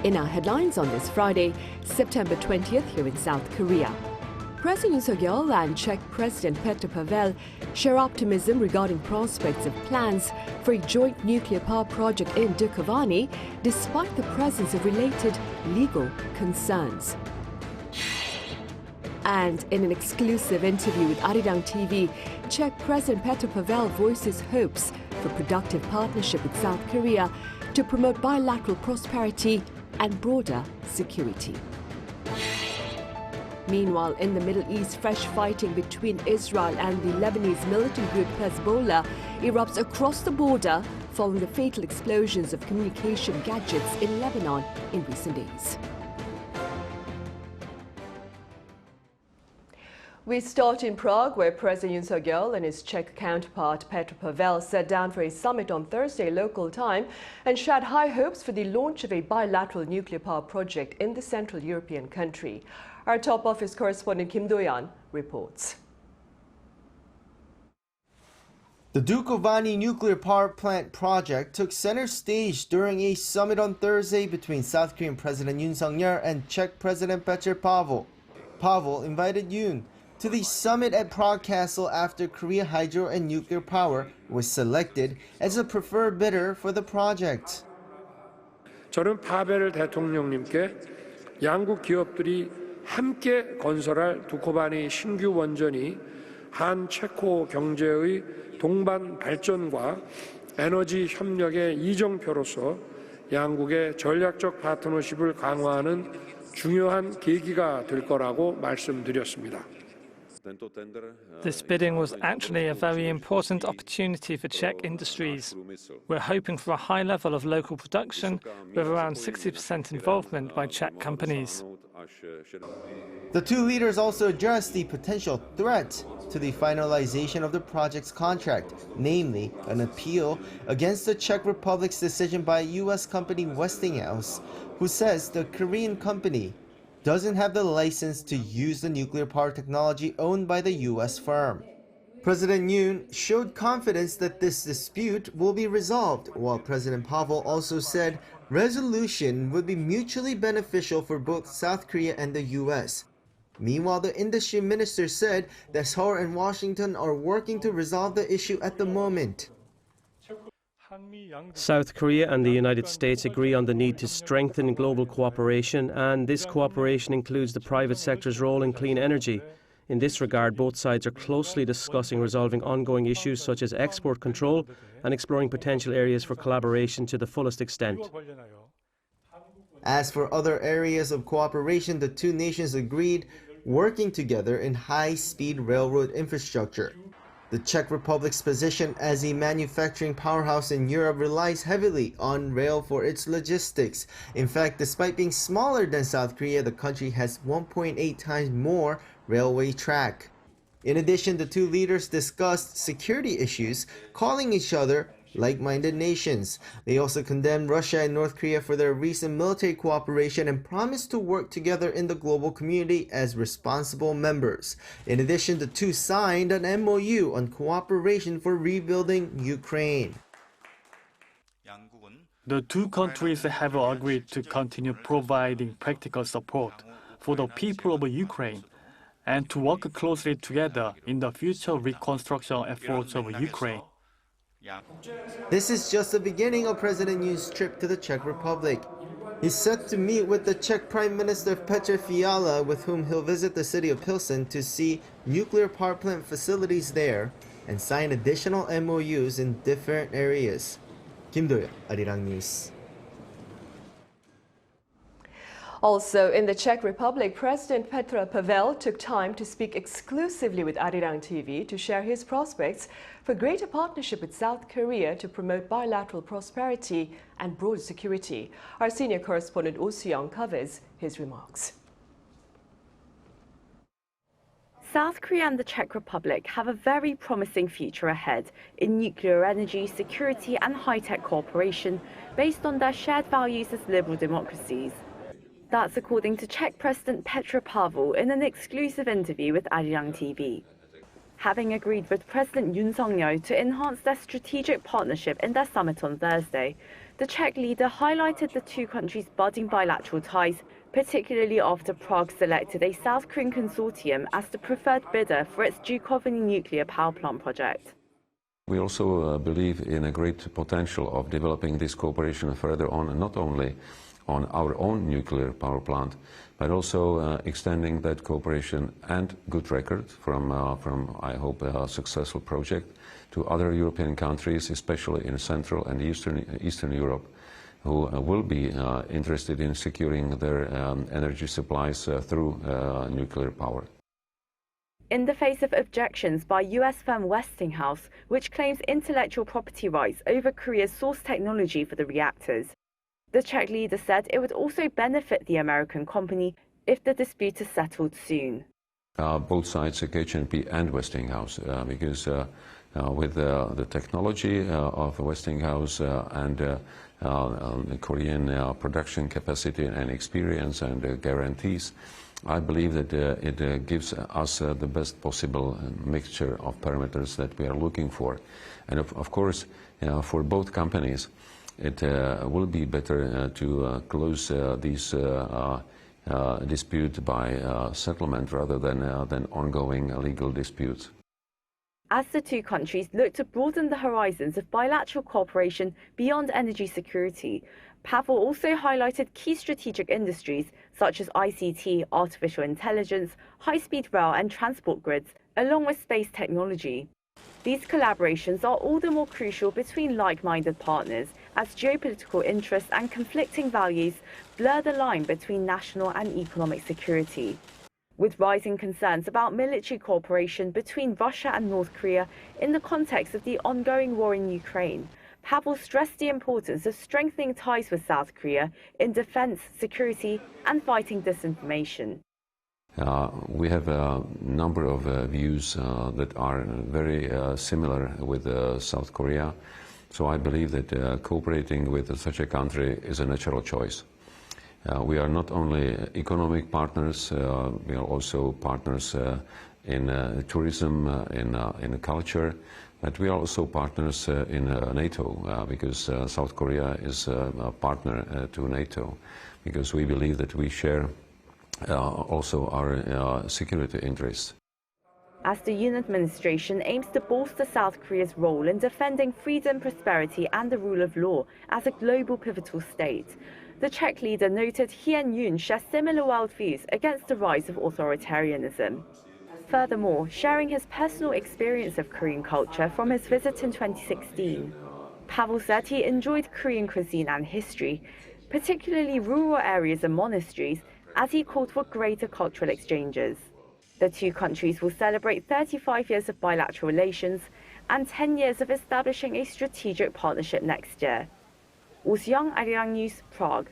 In our headlines on this Friday, September 20th here in South Korea. President Yoon-Pavel and Czech President Pavel share optimism regarding prospects of plans for a joint nuclear power project in Dukovany, despite the presence of related legal concerns. And in an exclusive interview with Arirang TV, Czech President Pavel voices hopes for productive partnership with South Korea to promote bilateral prosperity and broader security. Meanwhile, in the Middle East, fresh fighting between Israel and the Lebanese militant group Hezbollah erupts across the border following the fatal explosions of communication gadgets in Lebanon in recent days. We start in Prague, where President Yoon-Pavel and his Czech counterpart Pavel sat down for a summit on Thursday local time and shared high hopes for the launch of a bilateral nuclear power project in the Central European country. Our top office correspondent Kim Do-yeon reports. The Dukovany nuclear power plant project took center stage during a summit on Thursday between South Korean President Yoon Suk-yeol and Czech President Pavel. Pavel invited Yoon to the summit at Prague Castle after Korea Hydro and Nuclear Power was selected as a preferred bidder for the project. 저는 파벨 대통령님께 양국 기업들이 함께 건설할 두코바니 신규 원전이 한 체코 경제의 동반 발전과 에너지 협력의 이정표로서 양국의 전략적 파트너십을 강화하는 중요한 계기가 될 거라고 말씀드렸습니다. This bidding was actually a very important opportunity for Czech industries. We're hoping for a high level of local production with around 60% involvement by Czech companies. The two leaders also addressed the potential threat to the finalization of the project's contract, namely an appeal against the Czech Republic's decision by U.S. company Westinghouse, who says the Korean company doesn't have the license to use the nuclear power technology owned by the U.S. firm. President Yoon showed confidence that this dispute will be resolved, while President Pavel also said resolution would be mutually beneficial for both South Korea and the U.S. Meanwhile, the industry minister said that Seoul and Washington are working to resolve the issue at the moment. South Korea and the United States agree on the need to strengthen global cooperation, and this cooperation includes the private sector's role in clean energy. In this regard, both sides are closely discussing resolving ongoing issues such as export control and exploring potential areas for collaboration to the fullest extent. As for other areas of cooperation, the two nations agreed working together in high-speed railroad infrastructure. The Czech Republic's position as a manufacturing powerhouse in Europe relies heavily on rail for its logistics. In fact, despite being smaller than South Korea, the country has 1.8 times more railway track. In addition, the two leaders discussed security issues, calling each other like-minded nations. They also condemned Russia and North Korea for their recent military cooperation and promised to work together in the global community as responsible members. In addition, the two signed an MOU on cooperation for rebuilding Ukraine. The two countries have agreed to continue providing practical support for the people of Ukraine and to work closely together in the future reconstruction efforts of Ukraine. This is just the beginning of President Yoon's trip to the Czech Republic. He's set to meet with the Czech Prime Minister Petr Fiala, with whom he'll visit the city of Pilsen to see nuclear power plant facilities there and sign additional MOUs in different areas. Kim Do-yeon, Arirang News. Also, in the Czech Republic, President Pavel took time to speak exclusively with Arirang TV to share his prospects for greater partnership with South Korea to promote bilateral prosperity and broad security. Our senior correspondent Oh Soo-young covers his remarks. South Korea and the Czech Republic have a very promising future ahead in nuclear energy, security and high-tech cooperation based on their shared values as liberal democracies. That's according to Czech President Pavel in an exclusive interview with Arirang TV. Having agreed with President Yoon Suk-yeol to enhance their strategic partnership in their summit on Thursday, The Czech leader highlighted the two countries' budding bilateral ties, particularly after Prague selected a South Korean consortium as the preferred bidder for its Dukovany nuclear power plant project. We also believe in a great potential of developing this cooperation further on, not only on our own nuclear power plant, but also extending that cooperation and good record from I hope, a successful project to other European countries, especially in Central and Eastern Europe, who will be interested in securing their energy supplies through nuclear power. In the face of objections by US firm Westinghouse, which claims intellectual property rights over Korea's source technology for the reactors, the Czech leader said it would also benefit the American company if the dispute is settled soon. Both sides, KCHP and Westinghouse, because with the technology of Westinghouse and the Korean production capacity and experience and guarantees, I believe that it gives us the best possible mixture of parameters that we are looking for. And of course, for both companies, it will be better to close these dispute by settlement rather than ongoing legal disputes. As the two countries look to broaden the horizons of bilateral cooperation beyond energy security, Pavel also highlighted key strategic industries such as ICT, artificial intelligence, high-speed rail and transport grids, along with space technology. These collaborations are all the more crucial between like-minded partners as geopolitical interests and conflicting values blur the line between national and economic security. With rising concerns about military cooperation between Russia and North Korea in the context of the ongoing war in Ukraine, Pavel stressed the importance of strengthening ties with South Korea in defense, security, and fighting disinformation. We have a number of views that are very similar with South Korea, so I believe that cooperating with such a country is a natural choice. We are not only economic partners, we are also partners in tourism, in culture, but we are also partners in NATO, because South Korea is a partner to NATO, because we believe that we share also our security interests. As the Yoon administration aims to bolster South Korea's role in defending freedom, prosperity and the rule of law as a global pivotal state, the Czech leader noted he and Yoon share similar worldviews against the rise of authoritarianism. Furthermore, sharing his personal experience of Korean culture from his visit in 2016, Pavel said he enjoyed Korean cuisine and history, particularly rural areas and monasteries, as he called for greater cultural exchanges. The two countries will celebrate 35 years of bilateral relations and 10 years of establishing a strategic partnership next year. Oh Seong, Arirang News, Prague.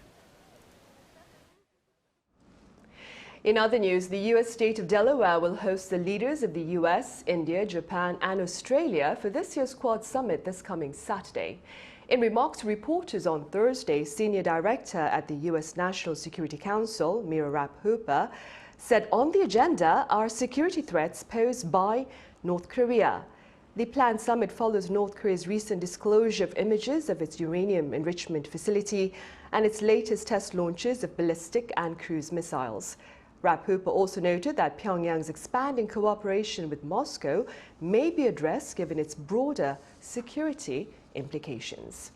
In other news, the U.S. state of Delaware will host the leaders of the U.S., India, Japan and Australia for this year's Quad Summit this coming Saturday. In remarks to reporters on Thursday, Senior Director at the U.S. National Security Council, Mira Rapp-Hooper, said on the agenda are security threats posed by North Korea. The planned summit follows North Korea's recent disclosure of images of its uranium enrichment facility and its latest test launches of ballistic and cruise missiles. Rapp-Hooper also noted that Pyongyang's expanding cooperation with Moscow may be addressed given its broader security implications.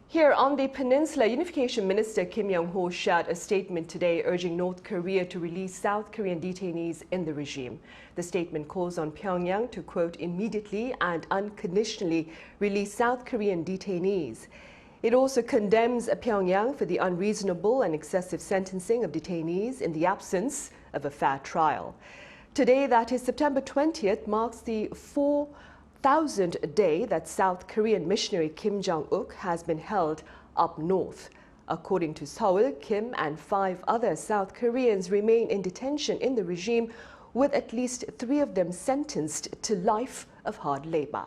Here on the peninsula, Unification Minister Kim Yong-ho shared a statement today urging North Korea to release South Korean detainees in the regime. The statement calls on Pyongyang to, quote, immediately and unconditionally release South Korean detainees. It also condemns Pyongyang for the unreasonable and excessive sentencing of detainees in the absence of a fair trial. Today, that is September 20th, marks the 4,000th day that South Korean missionary Kim Jong-uk has been held up north. According to Seoul, Kim and 5 other South Koreans remain in detention in the regime, with at least 3 of them sentenced to life of hard labor.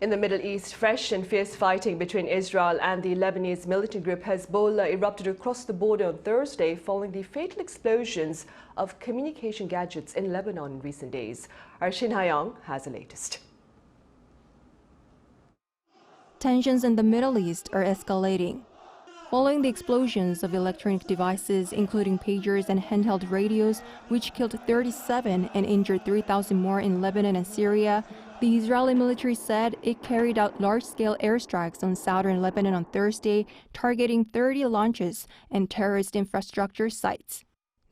In the Middle East, fresh and fierce fighting between Israel and the Lebanese militant group Hezbollah erupted across the border on Thursday following the fatal explosions of communication gadgets in Lebanon in recent days. Our Shin Ha-young has the latest. Tensions in the Middle East are escalating. Following the explosions of electronic devices, including pagers and handheld radios, which killed 37 and injured 3,000 more in Lebanon and Syria, the Israeli military said it carried out large-scale airstrikes on southern Lebanon on Thursday, targeting 30 launches and terrorist infrastructure sites.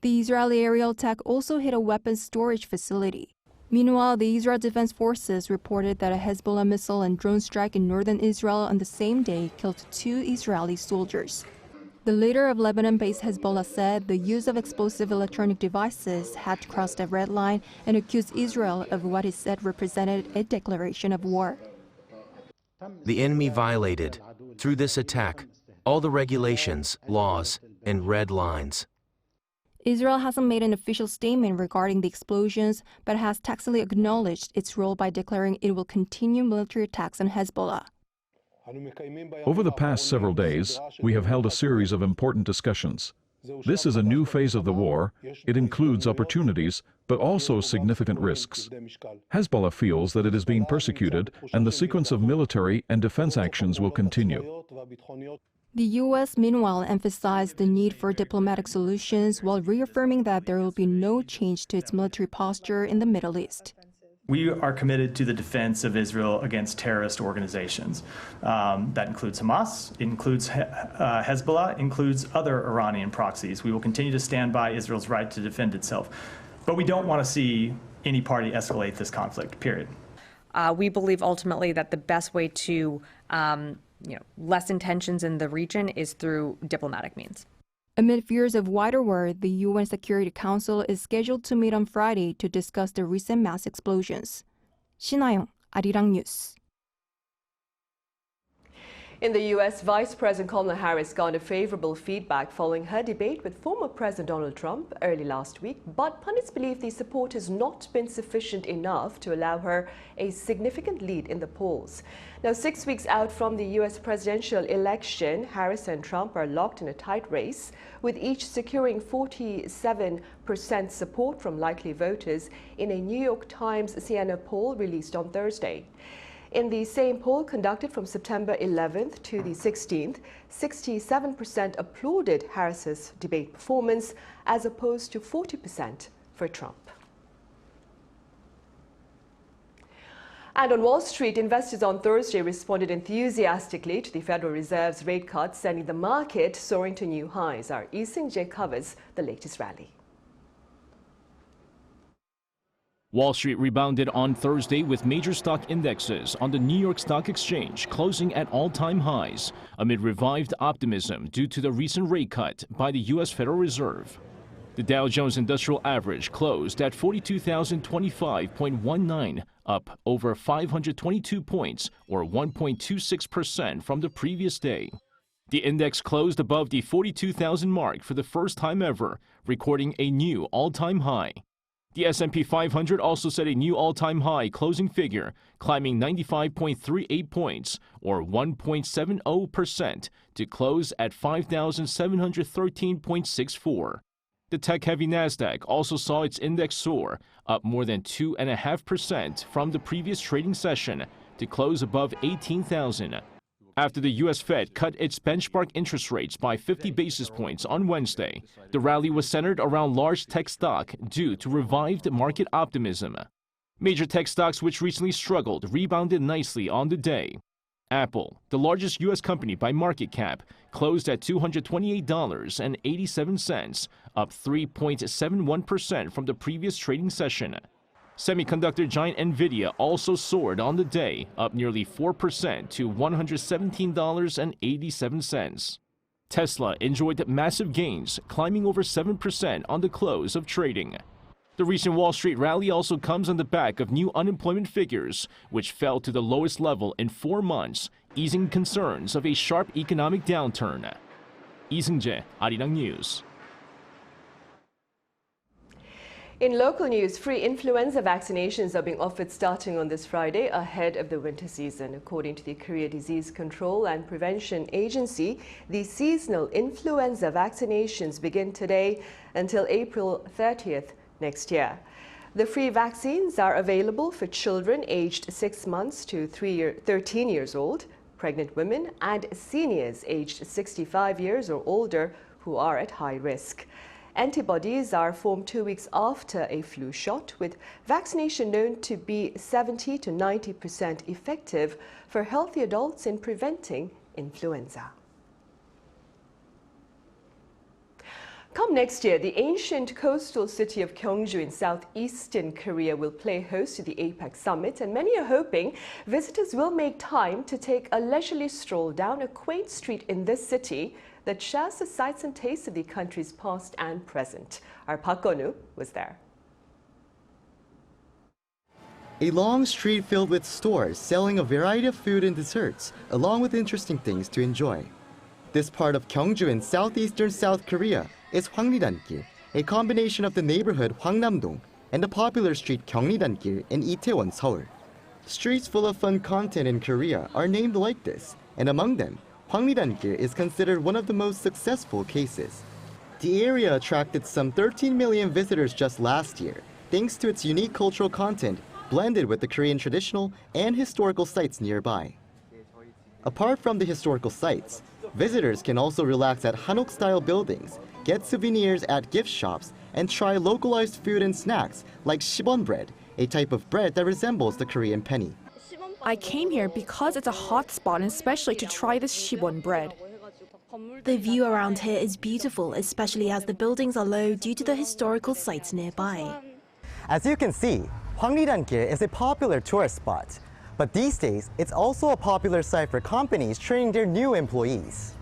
The Israeli aerial attack also hit a weapons storage facility. Meanwhile, the Israel Defense Forces reported that a Hezbollah missile and drone strike in northern Israel on the same day killed 2 Israeli soldiers. The leader of Lebanon-based Hezbollah said the use of explosive electronic devices had crossed a red line and accused Israel of what he said represented a declaration of war. The enemy violated, through this attack, all the regulations, laws, and red lines. Israel hasn't made an official statement regarding the explosions, but has tacitly acknowledged its role by declaring it will continue military attacks on Hezbollah. Over the past several days, we have held a series of important discussions. This is a new phase of the war. It includes opportunities, but also significant risks. Hezbollah feels that it is being persecuted, and the sequence of military and defense actions will continue. The U.S., meanwhile, emphasized the need for diplomatic solutions while reaffirming that there will be no change to its military posture in the Middle East. We are committed to the defense of Israel against terrorist organizations. That includes Hamas, includes Hezbollah, includes other Iranian proxies. We will continue to stand by Israel's right to defend itself. But we don't want to see any party escalate this conflict, period. We believe ultimately that the best way to lessen tensions in the region is through diplomatic means. Amid fears of wider war, the UN Security Council is scheduled to meet on Friday to discuss the recent mass explosions. Shin Ha-young, Arirang News. In the U.S., Vice President Kamala Harris garnered favorable feedback following her debate with former President Donald Trump early last week, but pundits believe the support has not been sufficient enough to allow her a significant lead in the polls. Now, 6 weeks out from the U.S. presidential election, Harris and Trump are locked in a tight race, with each securing 47% support from likely voters in a New York Times CNN poll released on Thursday. In the same poll conducted from September 11th to the 16th, 67% applauded Harris's debate performance as opposed to 40% for Trump. And on Wall Street, investors on Thursday responded enthusiastically to the Federal Reserve's rate cuts, sending the market soaring to new highs. Our Lee Seung-jae covers the latest rally. Wall Street rebounded on Thursday with major stock indexes on the New York Stock Exchange closing at all-time highs amid revived optimism due to the recent rate cut by the U.S. Federal Reserve. The Dow Jones Industrial Average closed at 42,025.19, up over 522 points or 1.26% from the previous day. The index closed above the 42,000 mark for the first time ever, recording a new all-time high. The S&P 500 also set a new all-time high closing figure, climbing 95.38 points, or 1.70%, to close at 5,713.64. The tech-heavy Nasdaq also saw its index soar, up more than 2.5% from the previous trading session, to close above 18,000. After the U.S. Fed cut its benchmark interest rates by 50 basis points on Wednesday, the rally was centered around large tech stock due to revived market optimism. Major tech stocks which recently struggled rebounded nicely on the day. Apple, the largest U.S. company by market cap, closed at $228.87, up 3.71% from the previous trading session. Semiconductor giant Nvidia also soared on the day, up nearly 4% to $117.87. Tesla enjoyed massive gains, climbing over 7% on the close of trading. The recent Wall Street rally also comes on the back of new unemployment figures, which fell to the lowest level in 4 months, easing concerns of a sharp economic downturn. Lee Seung-jae, Arirang News. In local news, free influenza vaccinations are being offered starting on this Friday ahead of the winter season. According to the Korea Disease Control and Prevention Agency, the seasonal influenza vaccinations begin today until April 30th next year. The free vaccines are available for children aged 6 months to 13 years old, pregnant women, and seniors aged 65 years or older who are at high risk. Antibodies are formed 2 weeks after a flu shot, with vaccination known to be 70 to 90% effective for healthy adults in preventing influenza. Come next year, the ancient coastal city of Gyeongju in southeastern Korea will play host to the APEC summit, and many are hoping visitors will make time to take a leisurely stroll down a quaint street in this city that shares the sights and tastes of the country's past and present. Our Park Go-nu was there. A long street filled with stores selling a variety of food and desserts, along with interesting things to enjoy. This part of Gyeongju in southeastern South Korea is Hwangnidan-gil, a combination of the neighborhood Hwangnam-dong and the popular street Gyeongnidan-gil in Itaewon, Seoul. Streets full of fun content in Korea are named like this, and among them, Hwangnidan-gil is considered one of the most successful cases. The area attracted some 13 million visitors just last year, thanks to its unique cultural content blended with the Korean traditional and historical sites nearby. Apart from the historical sites, visitors can also relax at Hanok-style buildings, get souvenirs at gift shops, and try localized food and snacks like shibon bread, a type of bread that resembles the Korean penny. I came here because it's a hot spot and especially to try this shibon bread. The view around here is beautiful, especially as the buildings are low due to the historical sites nearby. As you can see, Hwangnidan-gil is a popular tourist spot, but these days it's also a popular site for companies training their new employees.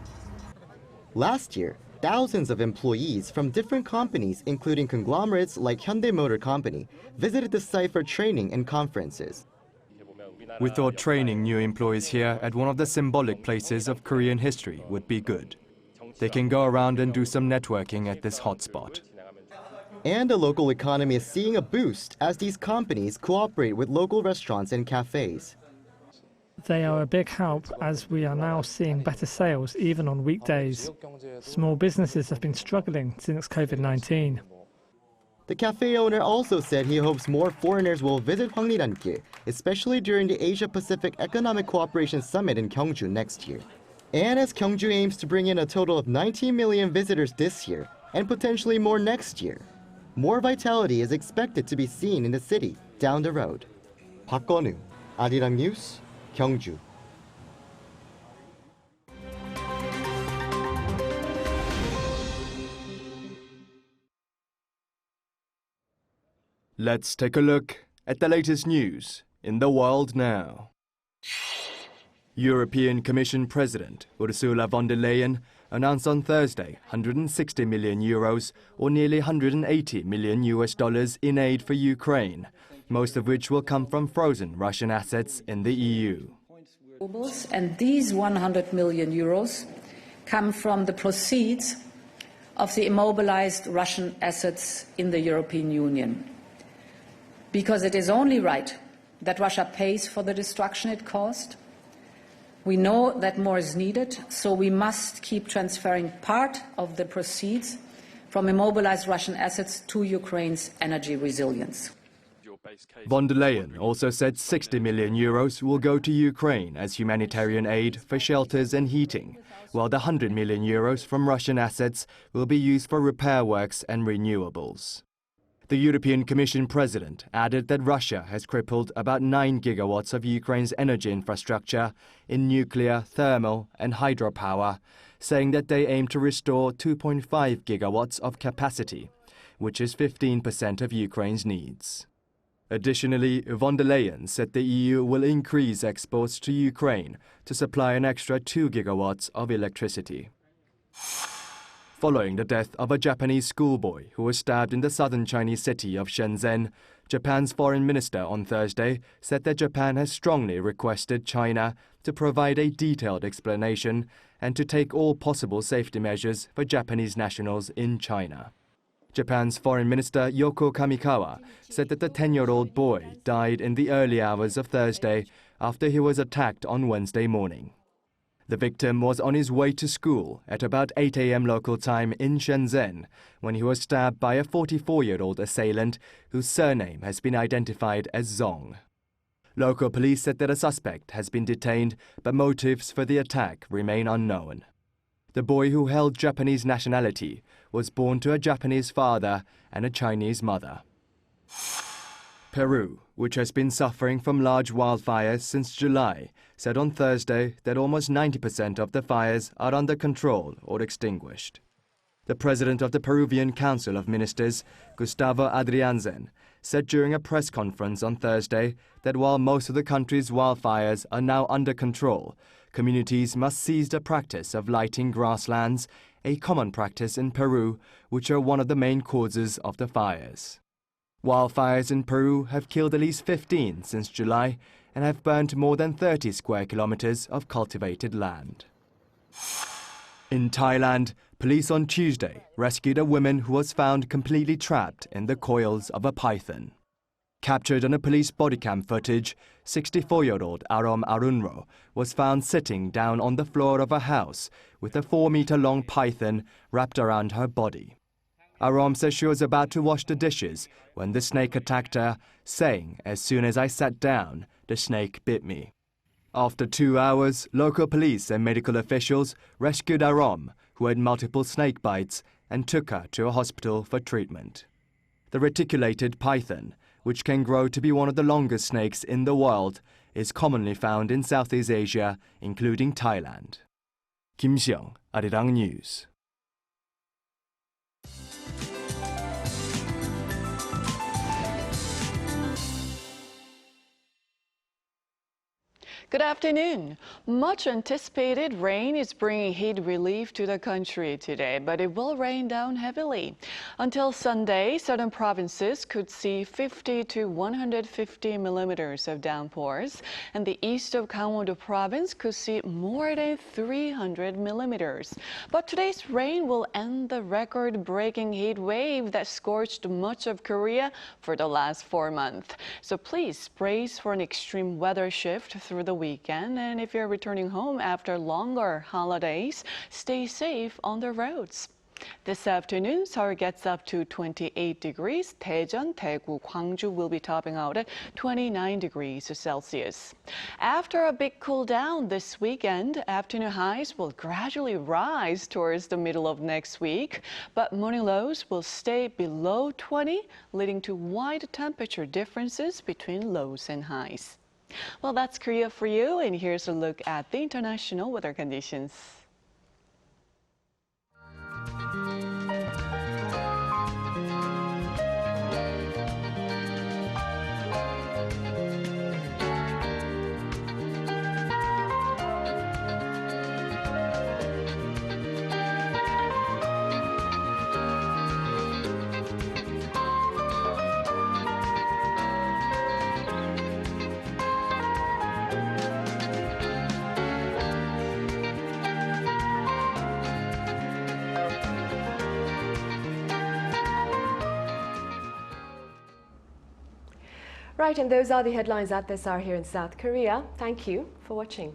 Last year, thousands of employees from different companies, including conglomerates like Hyundai Motor Company, visited the site for training and conferences. We thought training new employees here at one of the symbolic places of Korean history would be good. They can go around and do some networking at this hotspot. And the local economy is seeing a boost as these companies cooperate with local restaurants and cafes. They are a big help as we are now seeing better sales even on weekdays. Small businesses have been struggling since COVID-19. The cafe owner also said he hopes more foreigners will visit Hwangnidan-gil, especially during the Asia-Pacific Economic Cooperation Summit in Gyeongju next year. And as Gyeongju aims to bring in a total of 19 million visitors this year, and potentially more next year, more vitality is expected to be seen in the city down the road. Park Go-nu, Arirang News, Gyeongju. Let's take a look at the latest news in the world now. European Commission President Ursula von der Leyen announced on Thursday 160 million euros or nearly $180 million in aid for Ukraine, most of which will come from frozen Russian assets in the EU. And these 100 million euros come from the proceeds of the immobilized Russian assets in the European Union. Because it is only right that Russia pays for the destruction it caused. We know that more is needed, so we must keep transferring part of the proceeds from immobilized Russian assets to Ukraine's energy resilience. Von der Leyen also said 60 million euros will go to Ukraine as humanitarian aid for shelters and heating, while the 100 million euros from Russian assets will be used for repair works and renewables. The European Commission President added that Russia has crippled about 9 gigawatts of Ukraine's energy infrastructure in nuclear, thermal and hydropower, saying that they aim to restore 2.5 gigawatts of capacity, which is 15% of Ukraine's needs. Additionally, von der Leyen said the EU will increase exports to Ukraine to supply an extra 2 gigawatts of electricity. Following the death of a Japanese schoolboy who was stabbed in the southern Chinese city of Shenzhen, Japan's foreign minister on Thursday said that Japan has strongly requested China to provide a detailed explanation and to take all possible safety measures for Japanese nationals in China. Japan's Foreign Minister Yoko Kamikawa said that the 10-year-old boy died in the early hours of Thursday after he was attacked on Wednesday morning. The victim was on his way to school at about 8 a.m. local time in Shenzhen when he was stabbed by a 44-year-old assailant whose surname has been identified as Zong. Local police said that a suspect has been detained, but motives for the attack remain unknown. The boy, who held Japanese nationality, was born to a Japanese father and a Chinese mother. Peru, which has been suffering from large wildfires since July, said on Thursday that almost 90% of the fires are under control or extinguished. The president of the Peruvian Council of Ministers, Gustavo Adrianzen, said during a press conference on Thursday that while most of the country's wildfires are now under control, communities must cease the practice of lighting grasslands, a common practice in Peru, which are one of the main causes of the fires. Wildfires in Peru have killed at least 15 since July and have burnt more than 30 square kilometers of cultivated land. In Thailand, police on Tuesday rescued a woman who was found completely trapped in the coils of a python. Captured on a police bodycam footage, 64-year-old Arom Arunro was found sitting down on the floor of a house with a 4-meter-long python wrapped around her body. Arom says she was about to wash the dishes when the snake attacked her, saying, "As soon as I sat down, the snake bit me." After 2 hours, local police and medical officials rescued Arom, who had multiple snake bites, and took her to a hospital for treatment. The reticulated python, which can grow to be one of the longest snakes in the world, is commonly found in Southeast Asia, including Thailand. Kim Seong, Arirang News. Good afternoon. Much anticipated rain is bringing heat relief to the country today, but it will rain down heavily. Until Sunday, southern provinces could see 50 to 150 millimeters of downpours, and the east of Gyeongju province could see more than 300 millimeters. But today's rain will end the record-breaking heat wave that scorched much of Korea for the last 4 months. So please brace for an extreme weather shift through the weekend, and if you're returning home after longer holidays, stay safe on the roads. This afternoon, Seoul gets up to 28 degrees. Daejeon, Daegu, Gwangju will be topping out at 29 degrees Celsius. After a big cool down this weekend, afternoon highs will gradually rise towards the middle of next week, but morning lows will stay below 20, leading to wide temperature differences between lows and highs. Well, that's Korea for you, and here's a look at the international weather conditions. Right, and those are the headlines at this hour here in South Korea. Thank you for watching.